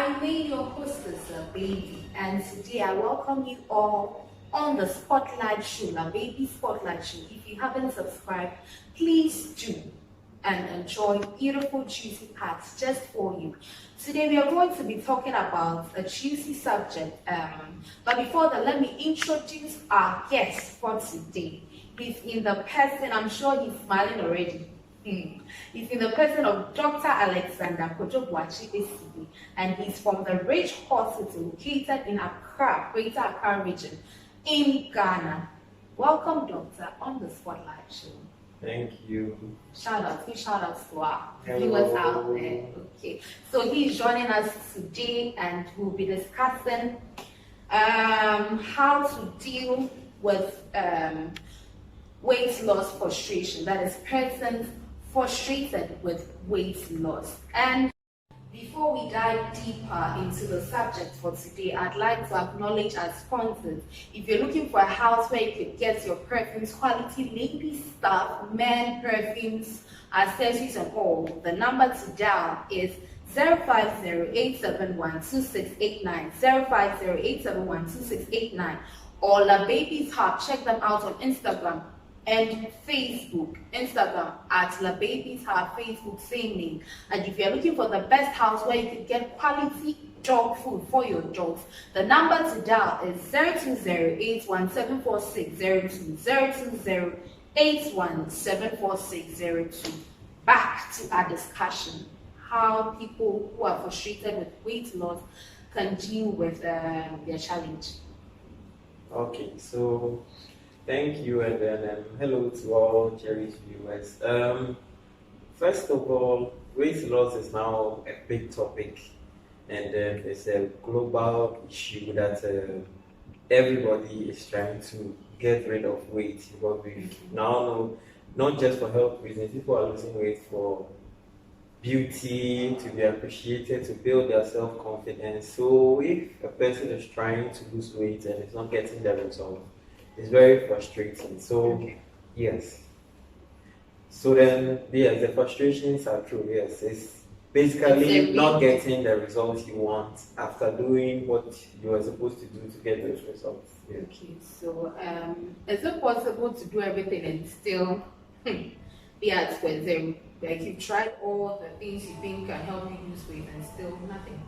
I made your hostess LABABY, and today I welcome you all on the Spotlight Show, LABABY Spotlight Show. If you haven't subscribed, please do and enjoy beautiful juicy parts just for you. Today we are going to be talking about a juicy subject, but before that, let me introduce our guest for today. He's in the person, I'm sure he's smiling already. He's in the person of Dr. Alexander Kojo-Boakye, and he's from the Ridge Hospital located in Accra, Greater Accra region in Ghana. Welcome, Doctor, on the Spotlight Show. Thank you. Shout outs to our viewers out there. Okay, so he's joining us today, and we'll be discussing how to deal with weight loss frustration. That is, persons frustrated with weight loss. And before we dive deeper into the subject for today, I'd like to acknowledge our sponsors. If you're looking for a house where you could get your perfumes, quality lady stuff, men perfumes, accessories and all, the number to dial is 050-871-2689, 050-871-2689, or LABABY'S Hub. Check them out on Instagram and Facebook. Instagram at LABABY'S Hub, Facebook same name. And if you're looking for the best house where you can get quality dog food for your dogs, the number to dial is 020-8174-602, 020-8174-602. Back to our discussion, how people who are frustrated with weight loss can deal with their challenge. Okay, so thank you, and then hello to all Jerry's viewers. First of all, weight loss is now a big topic, and it's a global issue that everybody is trying to get rid of weight. Because we now know, not just for health reasons, people are losing weight for beauty, to be appreciated, to build their self-confidence. So if a person is trying to lose weight and is not getting the result, it's very frustrating. So yes. So then, yes, the frustrations are true. Yes, it's basically not getting the results you want after doing what you were supposed to do to get those results. Yeah. Okay, so is it possible to do everything and still be at square zero? Like, you've tried all the things you think can help you lose weight and still nothing?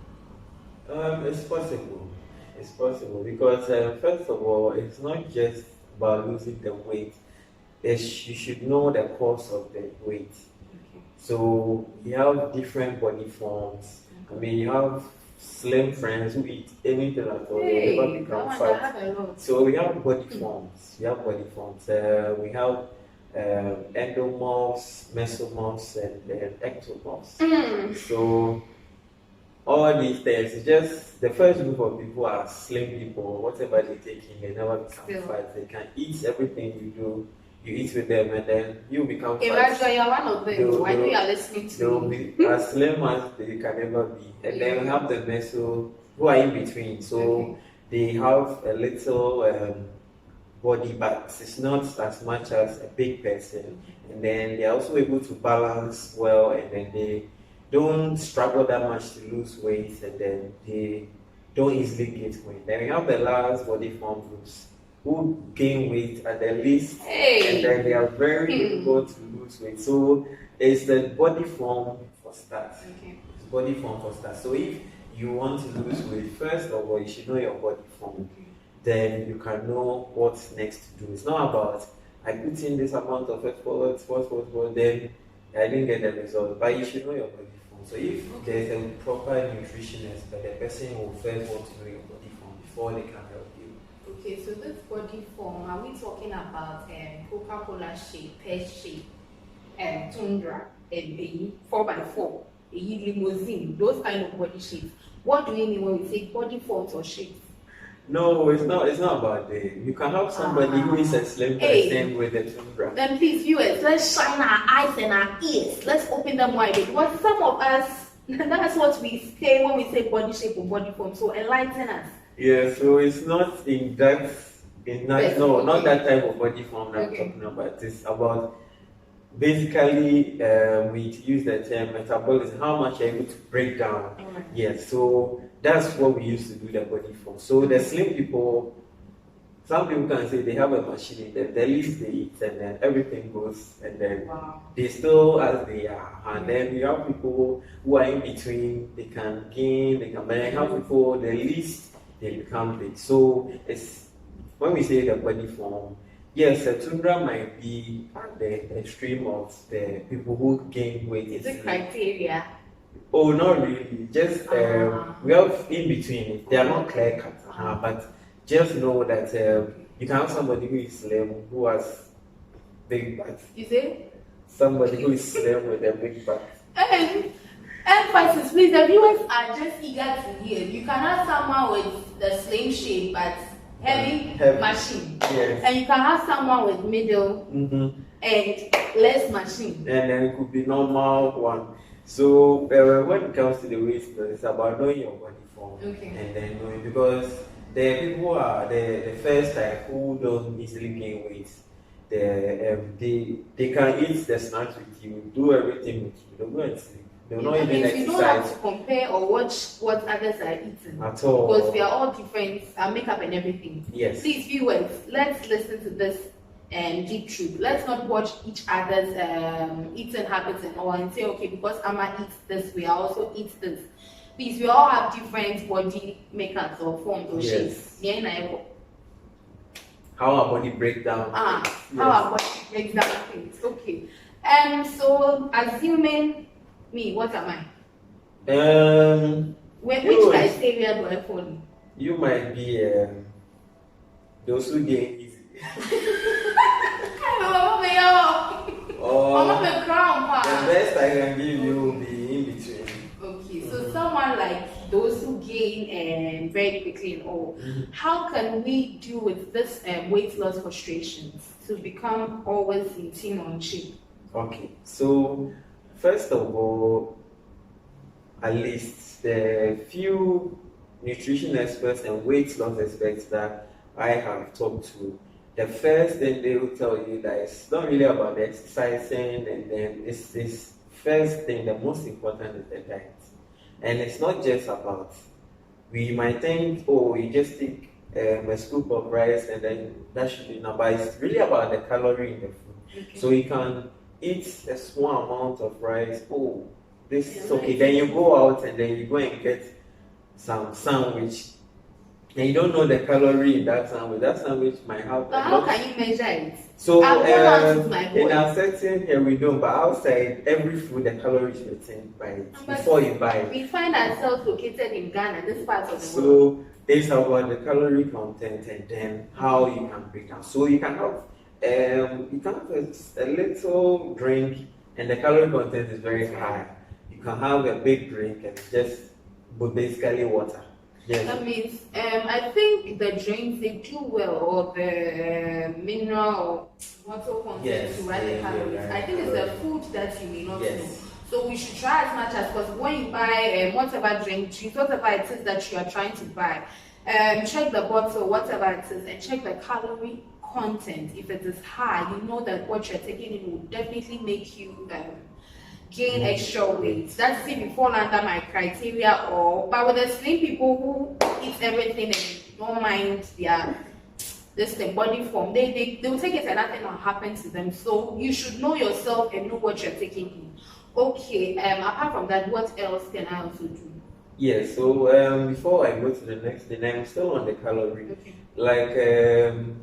It's possible. It's possible because first of all, it's not just about losing the weight. You should know the cause of the weight. Okay. So you have different body forms. I mean, you have slim friends who eat anything at all, they never become fat. So we have body forms. We have body forms. We have endomorphs, mesomorphs, and ectomorphs. So all these things, it's just the first group of people are slim people. Whatever they take in, they never become fat. They can eat everything you do. You eat with them, and then you become fat. Imagine you're one of them. Why do you are listening to they'll be as slim as they can ever be. And then we have the meso who are in between. So they have a little body, but it's not as much as a big person. And then they're also able to balance well, and then they don't struggle that much to lose weight, and then they don't easily get weight. Then we have the last body form groups who gain weight at the least, and then they are very difficult to lose weight. So it's the body form for start. It's body form for start. So if you want to lose weight, first of all, you should know your body form. Then you can know what's next to do. It's not about, I put in this amount of effort, then I didn't get the result. But you should know your body form. So if there's a proper nutritionist, the person will first want to know your body form before they can help you. Okay, so this body form, are we talking about Coca-Cola shape, pear shape, tundra, and 4x4, a limousine, those kind of body shapes? What do we mean when we say body forms or shapes? No, it's not about that. You can have somebody who is a slim person with a tundra. Then please, viewers, let's shine our eyes and our ears. Let's open them wide. Because some of us, that's what we say when we say body shape or body form. So enlighten us. Yeah, so it's not in that, not that type of body form that I'm talking about. It's about basically we use the term metabolism, how much you're able to break down. Alright. Yes, so that's what we used to do the body for. So the slim people, some people can say they have a machine in them, the least they eat and then everything goes and then Wow. they still as they are. And then you have people who are in between, they can gain, they can, but then you have people, the least they become big. So it's, when we say the body form, yes, a tundra might be at the extreme of the people who gain weight. Is it criteria? Oh, not really. Just we have in between. They are not clear cut, but just know that you can have somebody who is slim who has big butt. You say? Somebody who is slim with a big butt. And emphasis, please. The viewers are just eager to hear. You can have someone with the slim shape but heavy machine. Yes. And you can have someone with middle and less machine. And then it could be normal one. So when it comes to the weight, it's about knowing your body form. Okay. And then knowing, because the people who are the first type who don't easily gain weight, they can eat the snacks with you, do everything with you, they'll go and sleep. They'll not even exercise. You don't have to compare or watch what others are eating. At all. Because we are all different, our makeup and everything. Yes. Please, viewers, let's listen to this deep truth. Let's not watch each other's eating habits and all and say, okay, because Amma eats this, we also eat this. Please, we all have different body makeups or forms or shapes. Yeah, how our body break down. How our body breaks down things. Okay. So assuming me, what am I? Which criteria do I follow? You might be those who gain easy. The best I can give you will be in between. Okay, so someone like those who gain very quickly and all, how can we deal with this weight loss frustrations to become always in tune on shape? Okay, so first of all, at least the few nutrition experts and weight loss experts that I have talked to, the first thing they will tell you that it's not really about the exercising, and then it's this first thing, the most important is the diet. And it's not just about, we might think, oh, you just take a scoop of rice and then that should be enough, but it's really about the calorie in the food. Okay. So you can eat a small amount of rice, oh, this is okay, then you go out and then you go and get some sandwich, and you don't know the calorie in that sandwich. That sandwich might have. But how can you measure it? So in our setting here we don't, but outside every food the calories written by it before you buy it. We find ourselves located in Ghana, this part of the So world. it's about the calorie content and then how you can break down. So you can have a little drink and the calorie content is very high. You can have a big drink and just basically water. Yes. That means I think the drinks they do well, or the mineral or water content to write the calories. I think it's the food that you may not know. So we should try as much as possible. When you buy whatever drink, whatever it is that you are trying to buy, check the bottle, whatever it is, and check the calorie content. If it is high, you know that what you're taking in will definitely make you gain extra weight. That's if you fall under my criteria, but with the slim people who eat everything and don't mind their body form, they will take it and nothing will happen to them. So you should know yourself and know what you're taking in. Okay, apart from that, what else can I also do? Yeah, so before I go to the next thing, I'm still on the calorie. Okay. Like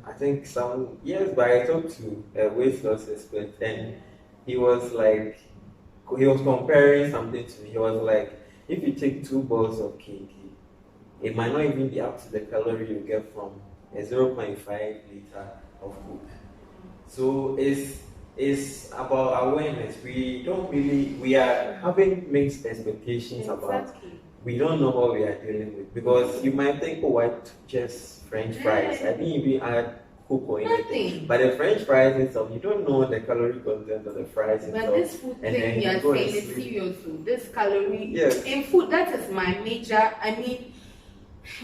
I think some years back I talked to a weight loss expert and he was comparing something to me. He was like, if you take 2 bowls of cake, it might not even be up to the calorie you get from a 0.5 liter of Coke. So it's about awareness. We are having mixed expectations about, we don't know what we are dealing with. Because you might think, oh, I just French fries. I didn't even add Coke or anything. But the French fries itself, you don't know the calorie content of the fries itself. But this food thing you are saying is serious. This calorie in food, that is my major. I mean,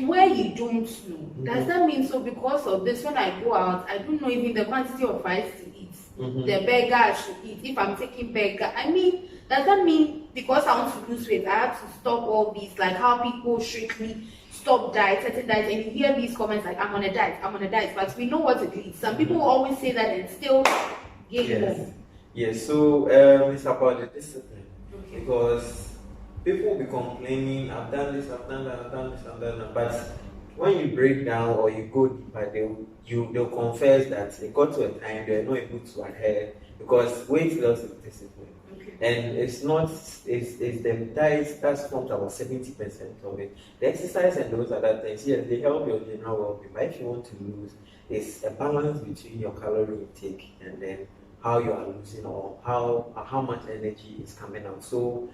where you don't know, does that mean so because of this when I go out, I don't know even the quantity of rice to eat? the burger I should eat. If I'm taking burger, I mean, does that mean because I want to lose weight, I have to stop all these, like how people strictly stop diet, certain diets, and you hear these comments like, I'm on a diet, but we know what it is. Some people always say that and still gain more. Yes, so it's about the discipline. Because people will be complaining, I've done this, I've done that, I've done this, I've done that. But when you break down or you go deeper, they'll confess that it got to a time they're not able to adhere because weight loss is discipline. And it's the diet that forms about 70% of it. The exercise and those other things, yes, they help your general well-being. But if you want to lose, it's a balance between your calorie intake and then how you are losing or how much energy is coming out. So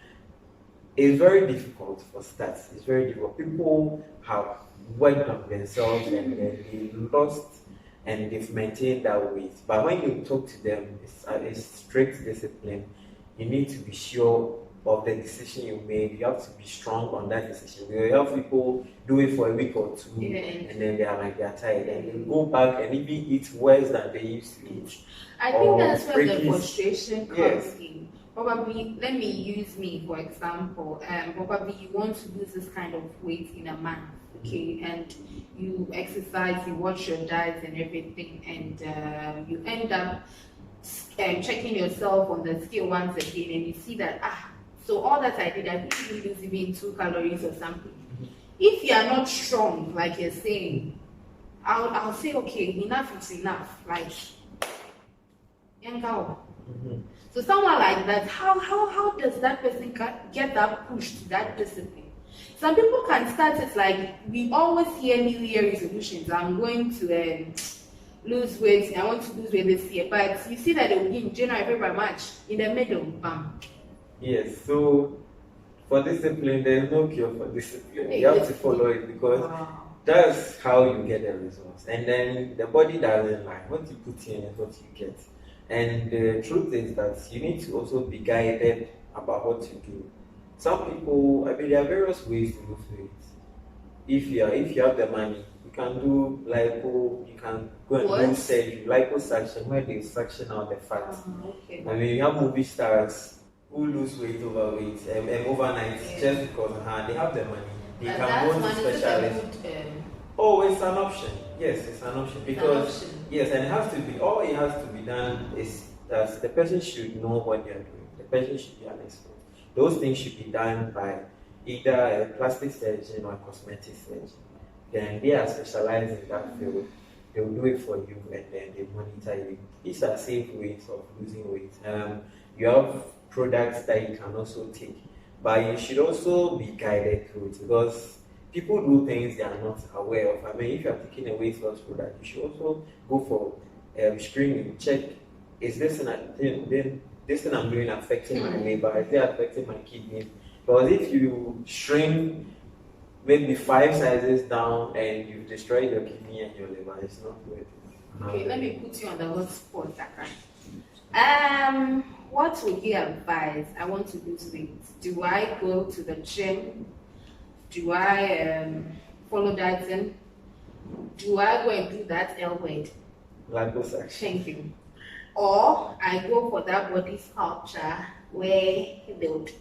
it's very difficult for stats. It's very difficult. People have worked on themselves and they lost and they've maintained that weight. But when you talk to them, it's strict discipline. You need to be sure of the decision you made. You have to be strong on that decision. You have people do it for a week or two, and then they're tired, and they go back and even eat worse than they used to eat. I think that's where the frustration comes in. Probably, let me use me for example. Probably you want to lose this kind of weight in a month, okay, and you exercise, you watch your diet and everything, and you end up checking yourself on the scale once again, and you see that so all that I did, I didn't lose even 2 calories or something. If you are not strong, like you're saying, I'll say okay, enough is enough. Like, so someone like that, how does that person get that push to that discipline? Some people can start it like, we always hear New Year resolutions. I'm going to lose weight. I want to lose weight this year, but you see that they will begin January, February, March, in the middle, bam. Yes, so for discipline, there's no cure for discipline. You have to follow it because that's how you get the results. And then the body doesn't lie. What you put in is what you get. And the truth is that you need to also be guided about what you do. Some people, I mean, there are various ways to lose weight. If you have the money, you can do lipo, you can go and do surgery, liposuction, where they suction out the fat. I mean, you have movie stars who lose weight overweight overnight just because they have the money. They can go to specialists. Oh, it's an option. Yes, it's an option because yes, and it has to be. All it has to be done is that the person should know what they are doing. The person should be an expert. Those things should be done by either a plastic surgeon or a cosmetic surgeon. Then they are specialized in that field. They will do it for you and then they monitor you. These are safe ways of losing weight. You have products that you can also take, but you should also be guided through it because people do things they are not aware of. I mean, if you are taking a weight loss product, you should also go for screening, check, is this thing I'm doing affecting my liver? Is it affecting my kidneys? Because if you shrink maybe 5 sizes down and you've destroyed your kidney and your liver, it's not worth it. Okay, let me put you on the hot spot, what would you advise? I want to lose weight. Do I go to the gym? Do I follow dieting? Do I go and do that L word? Liposuction. Thank you. Or I go for that body sculpture where they would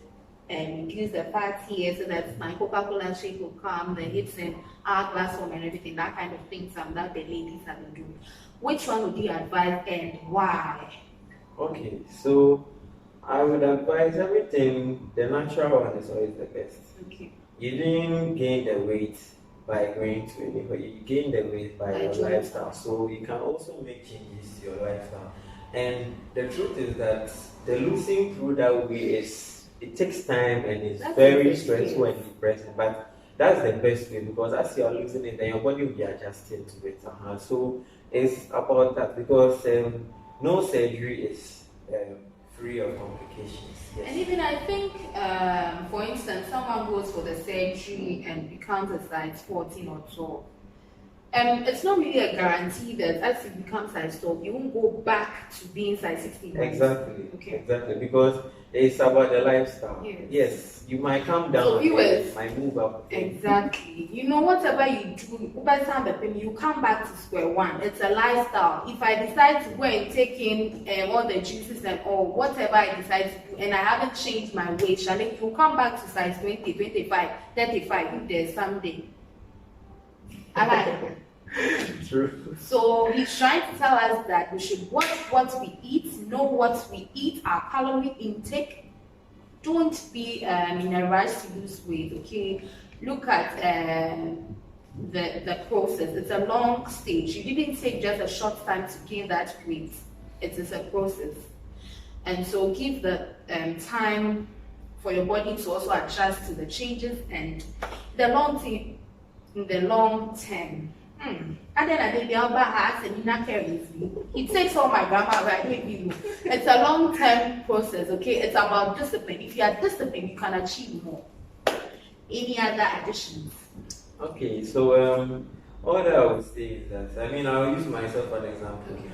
reduce the fat here so that my Coca-Cola shape will come, the hips and hourglass form and everything, that kind of things that the ladies have been doing. Which one would you advise and why? Okay, so I would advise everything, the natural one is always the best. Okay. You didn't gain the weight by going to anywhere, you gain the weight by your lifestyle. So you can also make changes to your lifestyle. And the truth is that the losing through that way it takes time and it's very stressful and depressing. But that's the best way because as you are losing it, then your body will be adjusting to it. So it's about that because no surgery is free of complications. Yes. And even I think, for instance, someone goes for the surgery and becomes a size 14 or 12. It's not really a guarantee that as you become size 12, you won't go back to being size 16. Exactly. Okay. Exactly. Because it's about the lifestyle. Yes. Yes, you might come down, So viewers, you might move up. Exactly. You know, whatever you do, you come back to square one. It's a lifestyle. If I decide to go and take in all the juices and all, whatever I decide to do, and I haven't changed my weight, Charlotte, you'll come back to size 20, 25, 35 if there's someday. True. So he's trying to tell us that we should watch what we eat, know what we eat, our calorie intake. Don't be in a rush to lose weight, okay? Look at the process. It's a long stage. You didn't take just a short time to gain that weight. It is a process. And so give the time for your body to also adjust to the changes, and the long thing, in the long term. It takes all my grammar right with you. It's a long-term process, okay? It's about discipline. If you are disciplined, you can achieve more. Any other additions? Okay, so all that I would say is that, I mean, I'll use myself as an example. Okay.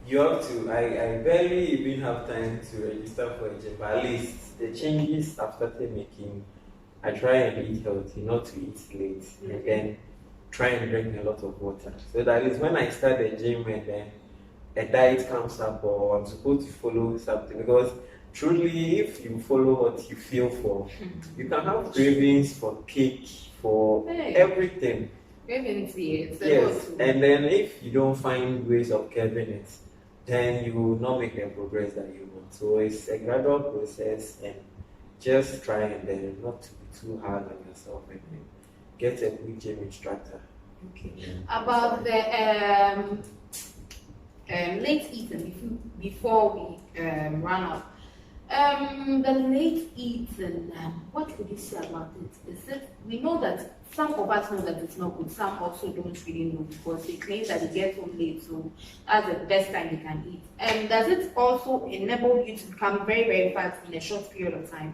You have to, I barely even have time to register for a gym, but at least the changes I've started making, I try and eat healthy, not to eat late, and then try and drink a lot of water. So that is when I start the gym and then a diet comes up, or I'm supposed to follow something. Because truly, if you follow what you feel for, you can have cravings for cake, for everything. Cravings, yes. And then if you don't find ways of curbing it, then you will not make the progress that you want. So it's a gradual process, and just try and then not to be too hard on yourself, and then get a good gym instructor. Okay. About the late eating, before we run off. The late eating, what would you say about it? Is it, we know that some of us know that it's not good, some also don't really know, because they claim that they get home late, so that's the best time they can eat. And does it also enable you to become very, very fat in a short period of time?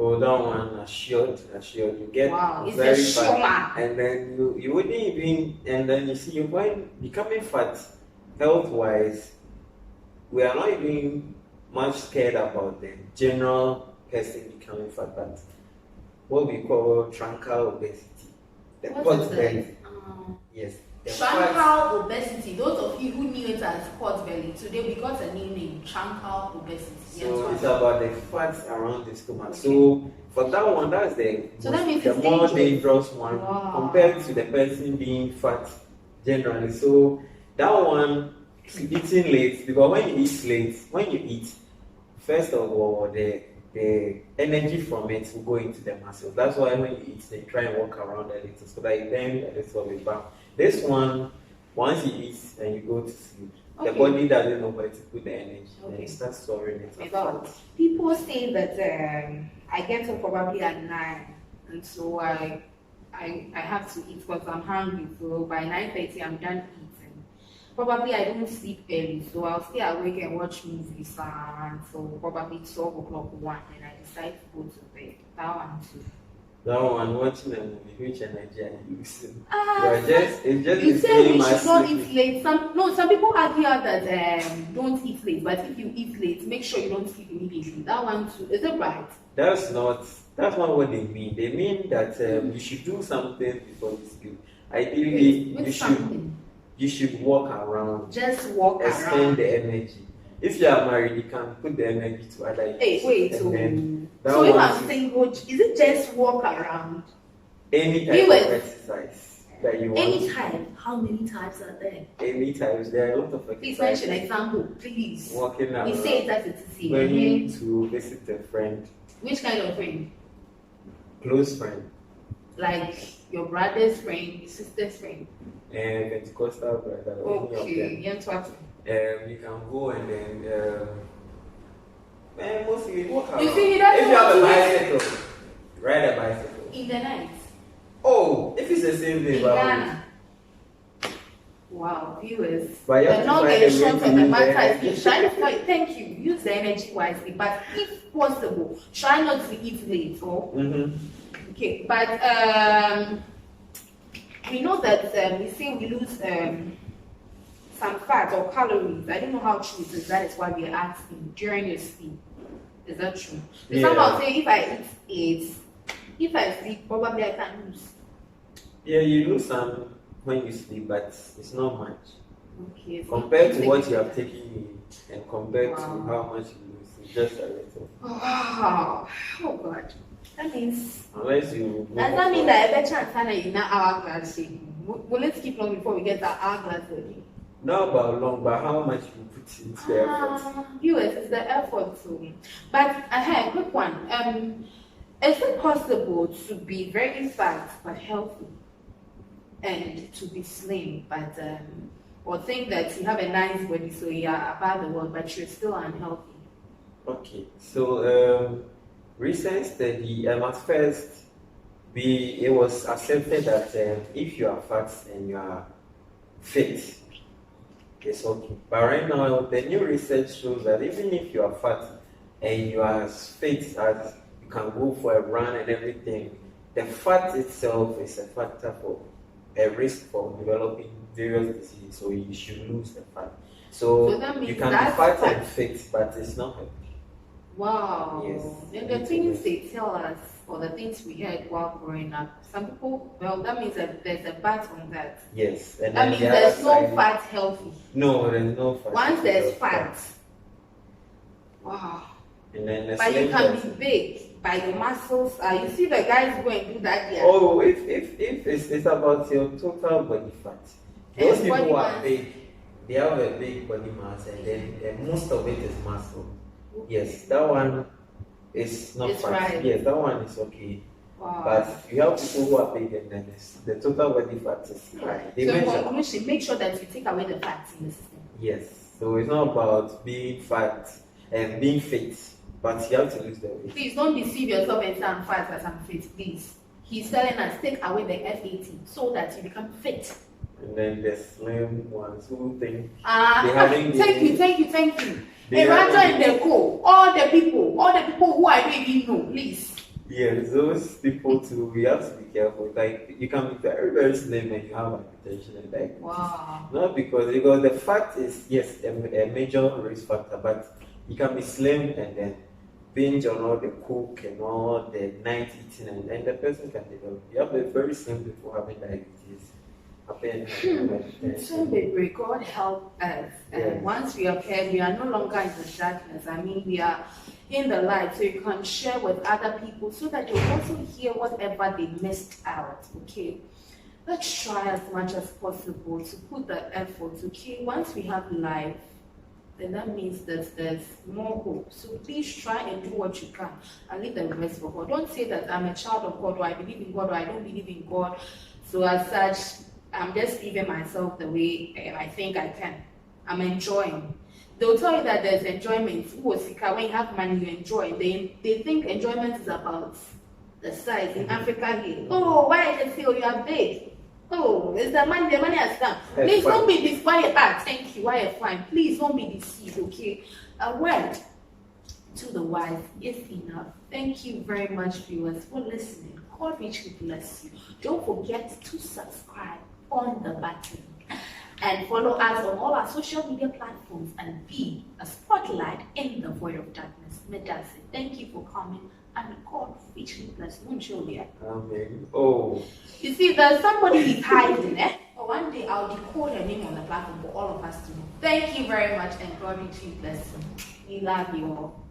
Oh, that one, assured. You get it's very a fat, and then you wouldn't even, and then you see you're becoming fat health-wise. We are not even much scared about the general person becoming fat, but what we call truncal obesity. The pot belly. Yes. Truncal obesity. Those of you who knew it as pot belly, today we got a new name, truncal obesity. So it's about the fats around the stomach. Okay. So for that one, that's the more dangerous one compared to the person being fat generally. So that one, eating late, because when you eat, first of all, the energy from it will go into the muscles. That's why when you eat, they try and walk around a little so that you then a little bit back. This one, once you eat and you go to sleep, the body doesn't know where to put the energy, and it starts storing it. People say that I get up probably at 9, and so I have to eat because I'm hungry. So by 9:30 I'm done eating. Probably I don't sleep early, so I'll stay awake and watch movies until probably 12 o'clock 1, and I decide to go to bed. That one too. That one, watching a movie, which energy are you using? It's just you say we should not eat late. Some people argue that don't eat late, but if you eat late, make sure you don't sleep immediately. That one too, is it right? That's not what they mean. They mean that you should do something before you sleep. Ideally, you should walk around. Just walk around. Expend the energy. If you are married, you can put the energy to other things. So if I'm single, is it just walk around? Any type of exercise that you want. Any type? How many types are there? Any types. There are a lot of exercises. Please mention an example, please. Walking around. You say it as it is. Going to visit a friend. Which kind of friend? Close friend. Like your brother's friend, your sister's friend. Pentecostal brother. Okay, you can go and then mostly walk around. You see, if you have a bicycle, ride a bicycle. In the night. Oh, if it's the same day, Ghana. Wow, viewers. But you're not getting short of the matter. Thank you. Use the energy wisely, but if possible, try not to eat late. Okay, but we know know that we say we lose some fat or calories. I don't know how true it is. That is why we are asking during your sleep. Is that true? Yeah. Somehow say if I eat 8, if I sleep, probably I can lose. Yeah, you lose some when you sleep, but it's not much. Okay. So Compared to what you have taken in and compared to how much you lose, it's just a little. Wow. Oh God. That means. Unless you. Does that mean that every chance I in our hourglass shape? Well, let's keep long before we get our hourglass ready. Not about long, but how much you put into the effort. Viewers, it's the effort too. But a quick one. Is it possible to be very fat but healthy, and to be slim but or think that you have a nice body, so you are above the world, but you're still unhealthy? Okay, so recent study, at first, it was accepted that if you are fat and you are fit, it's okay. But right now, the new research shows that even if you are fat and you are as fit as you can go for a run and everything, the fat itself is a factor for a risk for developing various diseases. So you should lose the fat. So that means you can be fat and fit, but it's not healthy. Wow. Yes. And the things they tell us, or the things we heard while growing up, some people, well, that means that there's a bat on that. Yes. And that means there's no fat healthy. No, there's no fat. Once there's fat. Wow. And then but you can be big by your muscles. You see the guys go and do that there. Oh, if it's about your total body fat. Those people who are big, they have a big body mass, and then most of it is muscle. Okay. Yes, that one is not fat. Right. Yes, that one is okay. Wow. But you have people who are big, and then the total body fat is high. So in conclusion, make sure that you take away the fat in the system. Yes. So it's not about being fat and being fit, but you have to lose the weight. Please don't deceive yourself and say I'm fat as I'm fit. Please. He's telling us take away the FAT so that you become fit. And then the slim ones who think they having. Thank you. And all the people who I don't even know, please. Yes, those people too, we have to be careful. Like you can be very, very slim and you have hypertension and diabetes. Wow. Not because the fat is a major risk factor, but you can be slim and then binge on all the coke and all the night eating, and the person can develop. You have a very slim people having diabetes. So baby, God help us. And once we are here, we are no longer in the darkness. I mean, we are in the light, so you can share with other people so that you also hear whatever they missed out. Okay, let's try as much as possible to put the effort. Okay, once we have life, then that means that there's more hope. So please try and do what you can and leave the rest for God. Don't say that I'm a child of God, or I believe in God, or I don't believe in God. So as such, I'm just living myself the way I think I can. I'm enjoying. They'll tell you that there's enjoyment. When you have money, you enjoy. They think enjoyment is about the size. In Africa here, oh, why they feel you are big? Oh, it's the money has come. Please don't be deceived. Thank you. Why fine? Please don't be deceived, okay? A word to the wise is enough. Thank you very much, viewers, for listening. God richly bless you. Don't forget to subscribe on the button and follow us on all our social media platforms and be a spotlight in the void of darkness. Thank you for coming, and God richly bless you. Amen. Oh, you see, there's somebody who's hiding, but one day I'll decode her name on the platform for all of us to know. Thank you very much, and God richly bless you. We love you all.